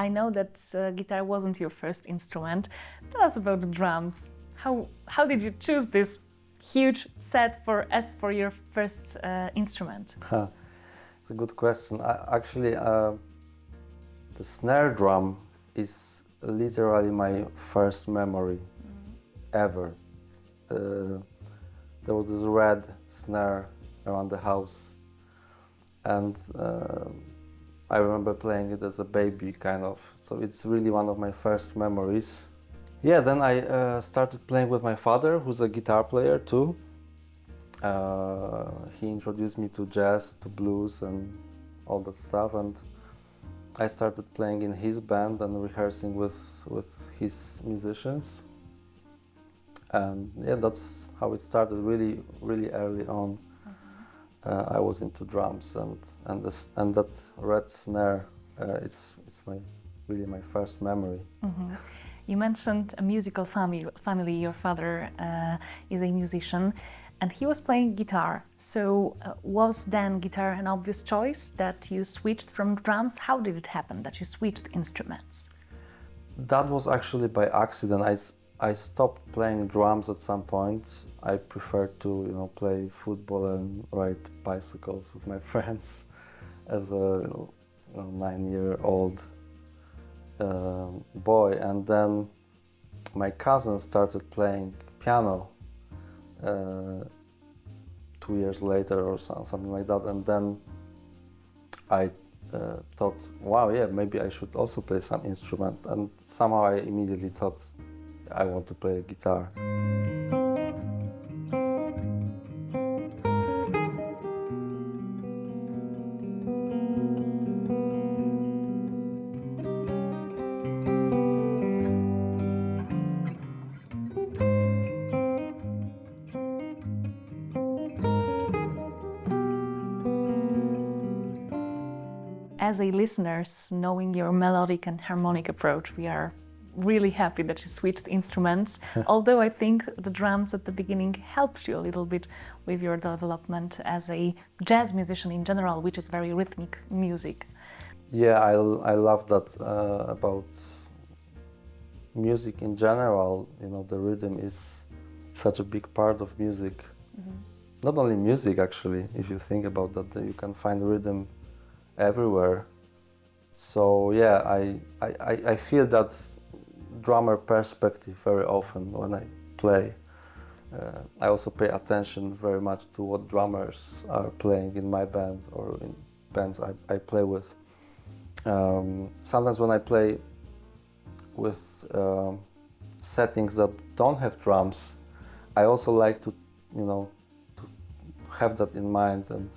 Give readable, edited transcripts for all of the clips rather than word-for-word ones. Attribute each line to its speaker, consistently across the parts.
Speaker 1: I know that guitar wasn't your first instrument. Tell us about the drums. How did you choose this huge set for your first instrument?
Speaker 2: It's a good question. Actually, the snare drum is literally my first memory ever. There was this red snare around the house, and I remember playing it as a baby, kind of. So it's really one of my first memories. Yeah, then I started playing with my father, who's a guitar player too. He introduced me to jazz, to blues, and all that stuff, and I started playing in his band and rehearsing with his musicians. And yeah, that's how it started. Really early on. I was into drums, and that red snare. It's really my first memory.
Speaker 1: Mm-hmm. You mentioned a musical family. Your father is a musician, and he was playing guitar. So was then guitar an obvious choice that you switched from drums? How did it happen that you switched instruments?
Speaker 2: That was actually by accident. I stopped playing drums at some point. I preferred to play football and ride bicycles with my friends as a 9-year-old boy, and then my cousin started playing piano 2 years later or something like that, and then I thought, wow, yeah, maybe I should also play some instrument, and somehow I immediately thought I want to play guitar.
Speaker 1: As a listeners, knowing your melodic and harmonic approach, we are really happy that you switched instruments. Although I think the drums at the beginning helped you a little bit with your development as a jazz musician in general, which is very rhythmic music.
Speaker 2: Yeah, I love that about music in general. The rhythm is such a big part of music. Mm-hmm. Not only music, actually, if you think about that, you can find rhythm everywhere. So yeah, I feel that drummer perspective very often when I play. I also pay attention very much to what drummers are playing in my band or in bands I play with. Sometimes when I play with settings that don't have drums, I also like to have that in mind, and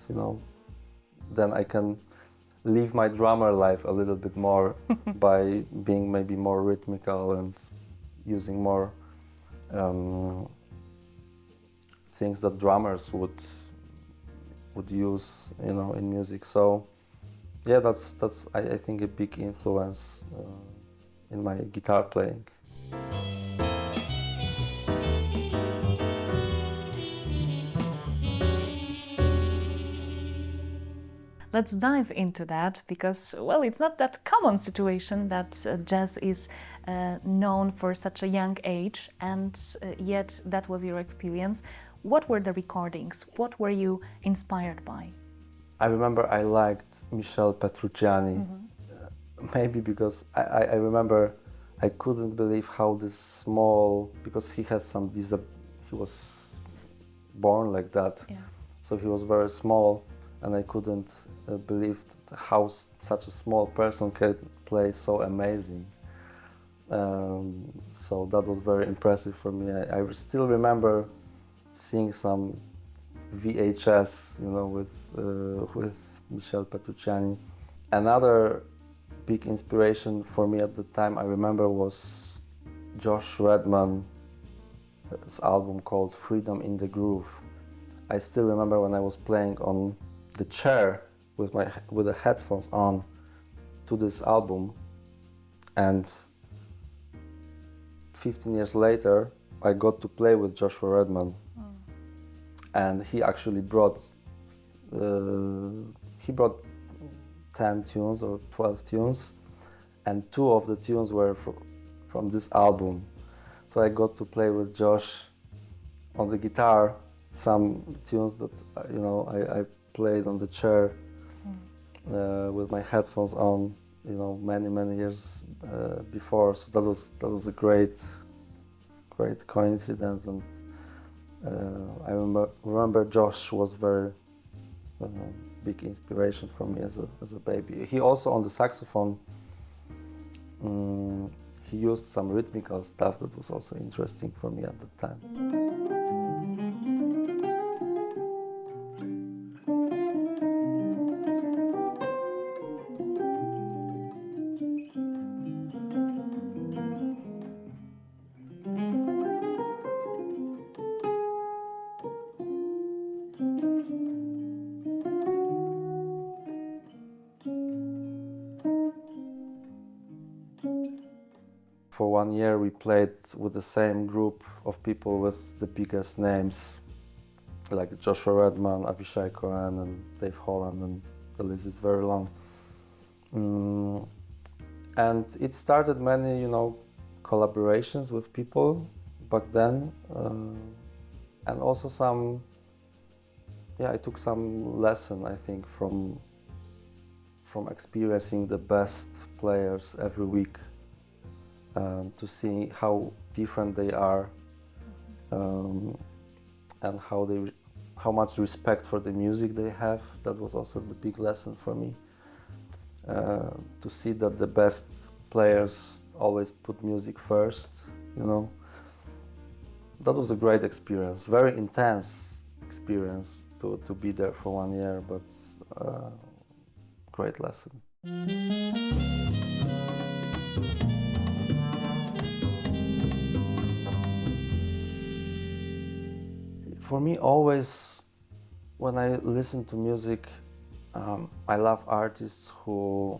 Speaker 2: then I can live my drummer life a little bit more by being maybe more rhythmical and using more things that drummers would use, in music. So yeah, that's I think a big influence in my guitar playing.
Speaker 1: Let's dive into that because, well, it's not that common situation that jazz is known for such a young age, and yet that was your experience. What were the recordings? What were you inspired by?
Speaker 2: I remember I liked Michel Petrucciani, maybe because I remember I couldn't believe how this small, because he had he was born like that,
Speaker 1: yeah.
Speaker 2: So he was very small, and I couldn't believe how such a small person can play so amazing. So that was very impressive for me. I still remember seeing some VHS, with Michel Petrucciani. Another big inspiration for me at the time, I remember, was Joshua Redman's album called Freedom in the Groove. I still remember when I was playing on the chair with the headphones on to this album, and 15 years later I got to play with Joshua Redman, and he actually brought 10 tunes or 12 tunes, and two of the tunes were from this album. So I got to play with Josh on the guitar some tunes that I played on the chair with my headphones on, many years before. So that was a great coincidence, and I remember Josh was very big inspiration for me as a baby. He also on the saxophone. He used some rhythmical stuff that was also interesting for me at the time. For 1 year we played with the same group of people with the biggest names, like Joshua Redman, Michel Petrucciani, and Dave Holland, and the list is very long. And it started many, collaborations with people back then, and also I took some lesson, I think, from experiencing the best players every week. To see how different they are, and how much respect for the music they have. That was also the big lesson for me. To see that the best players always put music first, That was a great experience, very intense experience to be there for 1 year, but great lesson. For me, always, when I listen to music, I love artists who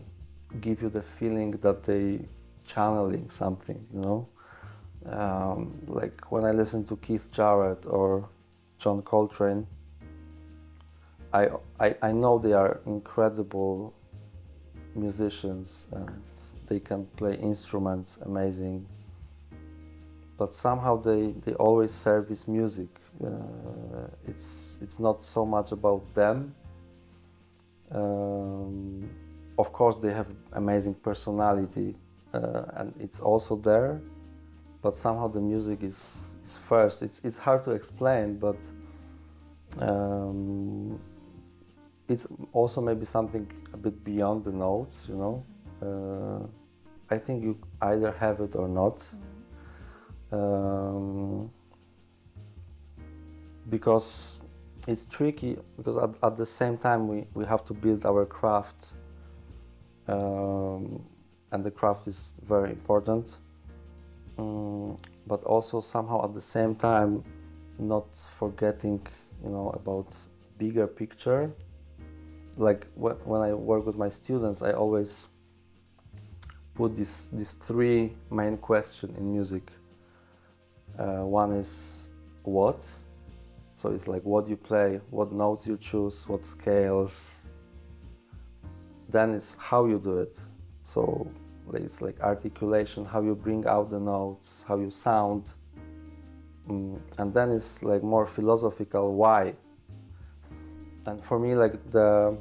Speaker 2: give you the feeling that they channeling something, Like when I listen to Keith Jarrett or John Coltrane, I know they are incredible musicians and they can play instruments amazing, but somehow they always serve this music. It's not so much about them. Of course, they have amazing personality, and it's also there. But somehow the music is first. It's hard to explain, but it's also maybe something a bit beyond the notes. I think you either have it or not. Because it's tricky, because at the same time we have to build our craft, and the craft is very important, but also somehow at the same time not forgetting about bigger picture. Like when I work with my students, I always put these three main questions in music. One is what? So it's like what you play, what notes you choose, what scales. Then it's how you do it. So it's like articulation, how you bring out the notes, how you sound. And then it's like more philosophical, why. And for me, like the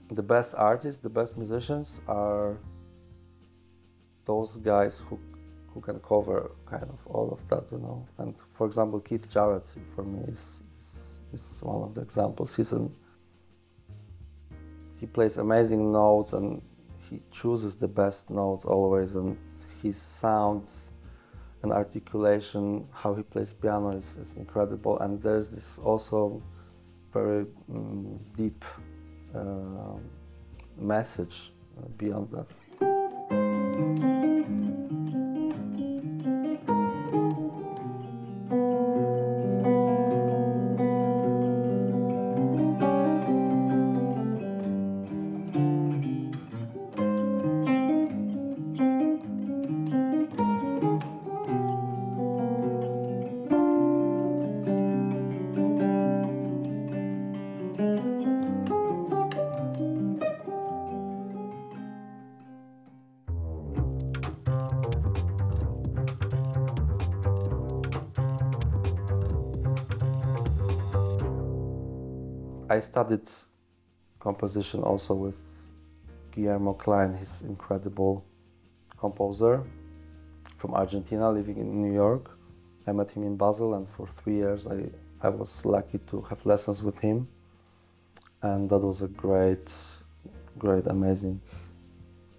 Speaker 2: best artists, the best musicians are those guys who can cover kind of all of that, And for example, Keith Jarrett for me is one of the examples. He plays amazing notes and he chooses the best notes always, and his sound and articulation, how he plays piano is incredible. And there's this also very deep message beyond that. I studied composition also with Guillermo Klein. He's incredible composer from Argentina, living in New York. I met him in Basel, and for 3 years I was lucky to have lessons with him. And that was a great, amazing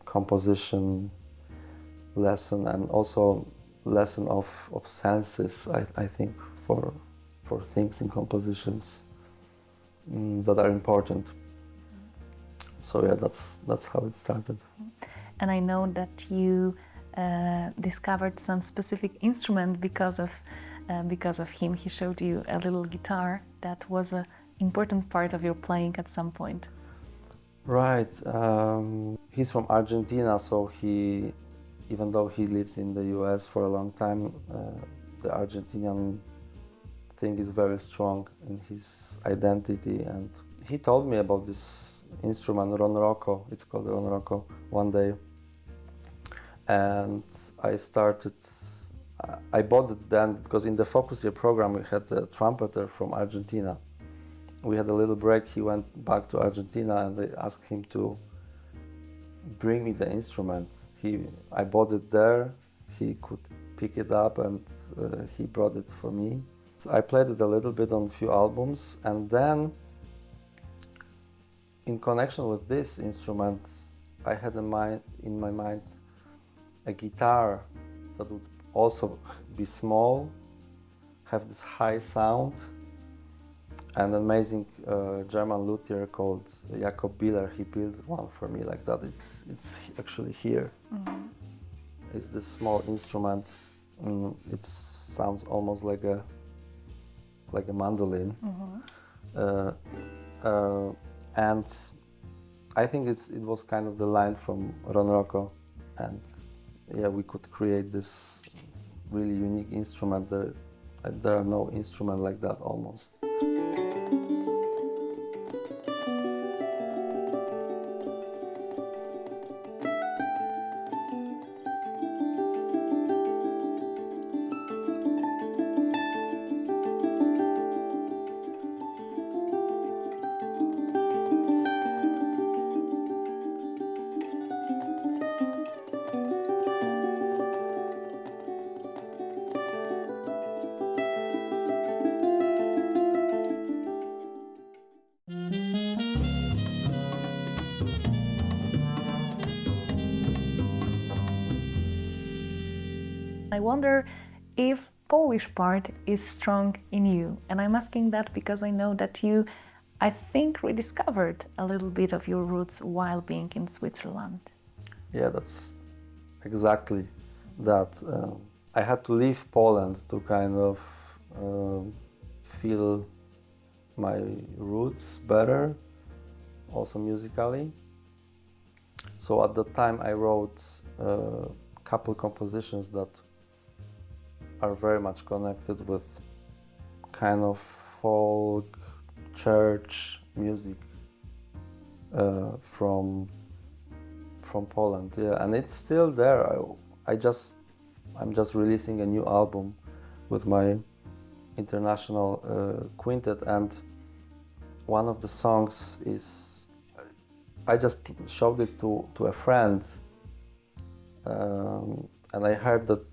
Speaker 2: composition lesson, and also lesson of senses, I think, for things in compositions that are important. So yeah, that's how it started.
Speaker 1: And I know that you discovered some specific instrument because of him. He showed you a little guitar that was an important part of your playing at some point.
Speaker 2: Right. He's from Argentina, so even though he lives in the US for a long time, the Argentinian thing is very strong in his identity. And he told me about this instrument, ronroco. It's called ronroco, one day. And I bought it then because in the Focus Year program we had a trumpeter from Argentina. We had a little break, he went back to Argentina, and they asked him to bring me the instrument. I bought it there, he could pick it up, and he brought it for me. So I played it a little bit on a few albums, and then in connection with this instrument, I had in my mind a guitar that would also be small, have this high sound. An amazing German luthier called Jakob Biller, he built one for me like that. It's actually here. Mm-hmm. It's this small instrument. It sounds almost like a mandolin. Mm-hmm. And I think it was kind of the line from ronroco, and yeah, we could create this really unique instrument. There are no instrument like that almost.
Speaker 1: I wonder if Polish part is strong in you, and I'm asking that because I know that you, I think, rediscovered a little bit of your roots while being in Switzerland.
Speaker 2: Yeah, that's exactly that. I had to leave Poland to kind of feel my roots better, also musically. So at the time I wrote a couple compositions that are very much connected with kind of folk, church music from Poland. Yeah, and it's still there. I'm just releasing a new album with my international quintet, and one of the songs is I just showed it to a friend, and I heard that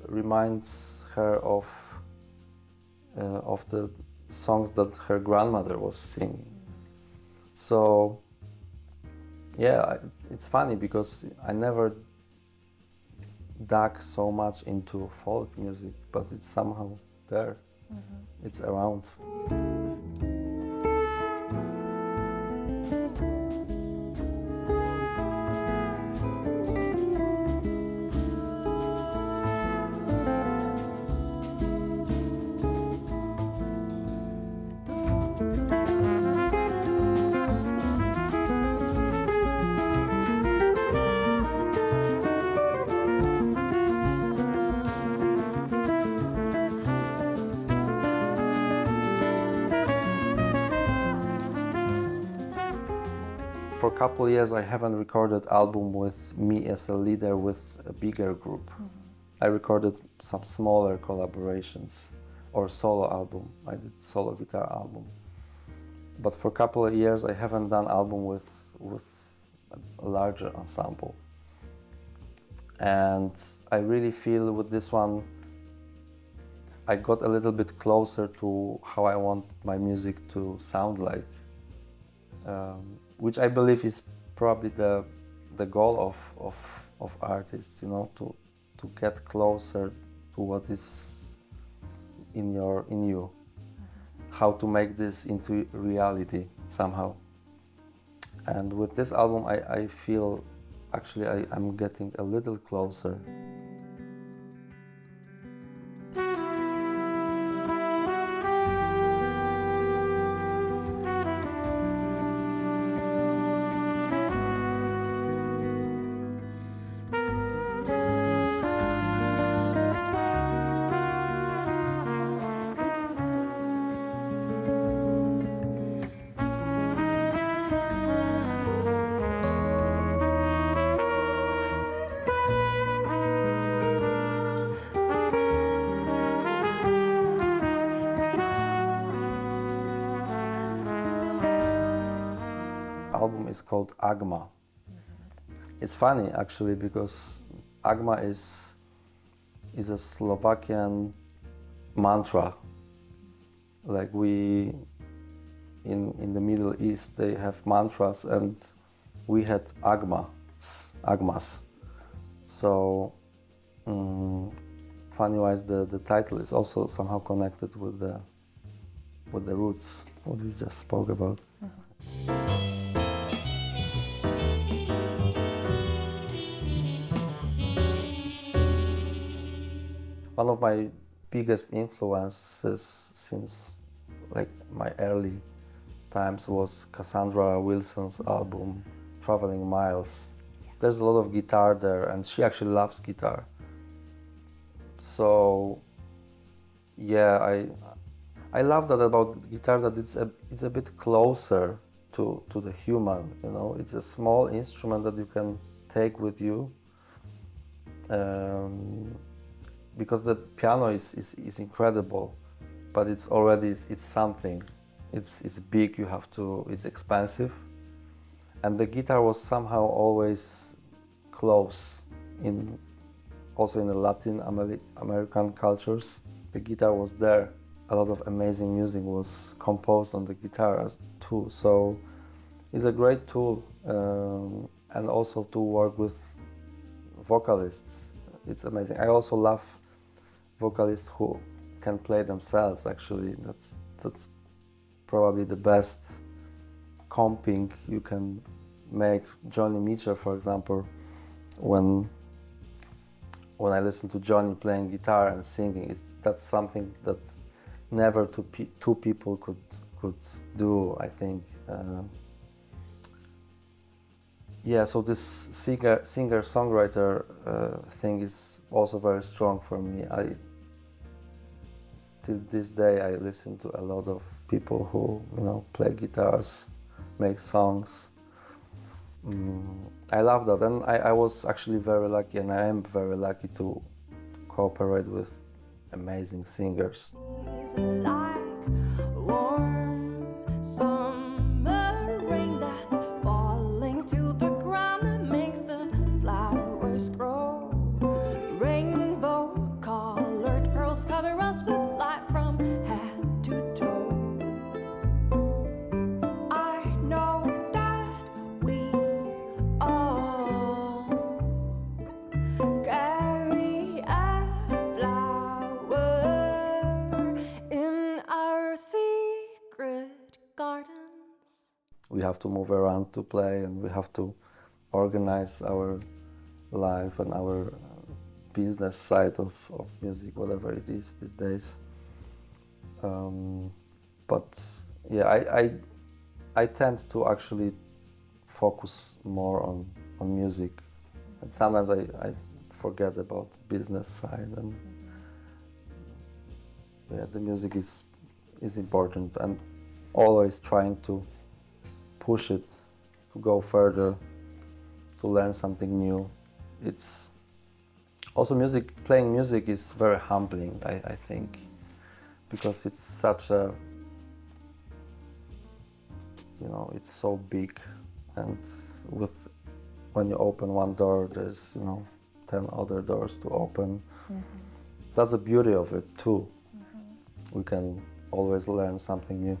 Speaker 2: reminds her of the songs that her grandmother was singing. So yeah, it's funny because I never dug so much into folk music, but it's somehow there. Mm-hmm. It's around. For a couple of years I haven't recorded album with me as a leader with a bigger group. Mm-hmm. I recorded some smaller collaborations or solo album. I did solo guitar album. but for a couple of years I haven't done album with a larger ensemble. And I really feel with this one I got a little bit closer to how I want my music to sound like, which I believe is probably the goal of artists, you know, to get closer to what is in you, how to make this into reality somehow. And with this album I feel actually I'm getting a little closer. Album is called Agma. It's funny actually because Agma is a Slovakian mantra. Like we in the Middle East they have mantras and we had Agmas. So funny wise the title is also somehow connected with the roots what we just spoke about. One of my biggest influences since like my early times was Cassandra Wilson's album Traveling Miles. There's a lot of guitar there and she actually loves guitar. So yeah, I love that about guitar, that it's a bit closer to the human, you know. It's a small instrument that you can take with you. Because the piano is incredible, but it's something. It's big. It's expensive, and the guitar was somehow always close. Also in the Latin American cultures, the guitar was there. A lot of amazing music was composed on the guitar too. So it's a great tool, and also to work with vocalists. It's amazing. I also love vocalists who can play themselves. Actually, that's probably the best comping you can make. Johnny Mitchell, for example, when I listen to Johnny playing guitar and singing, that's something that never two people could do, I think. Yeah, so this singer-songwriter thing is also very strong for me. Till this day, I listen to a lot of people who, you know, play guitars, make songs. I love that, and I was actually very lucky, and I am very lucky to cooperate with amazing singers. We have to move around to play, and we have to organize our life and our business side of music, whatever it is these days. But yeah, I tend to actually focus more on music, and sometimes I forget about business side, and yeah, the music is important, and always trying to push it to go further, to learn something new. It's also playing music is very humbling, I think, because it's such a you know, it's so big, and when you open one door, there's, you know, 10 other doors to open. That's the beauty of it too. We can always learn something new.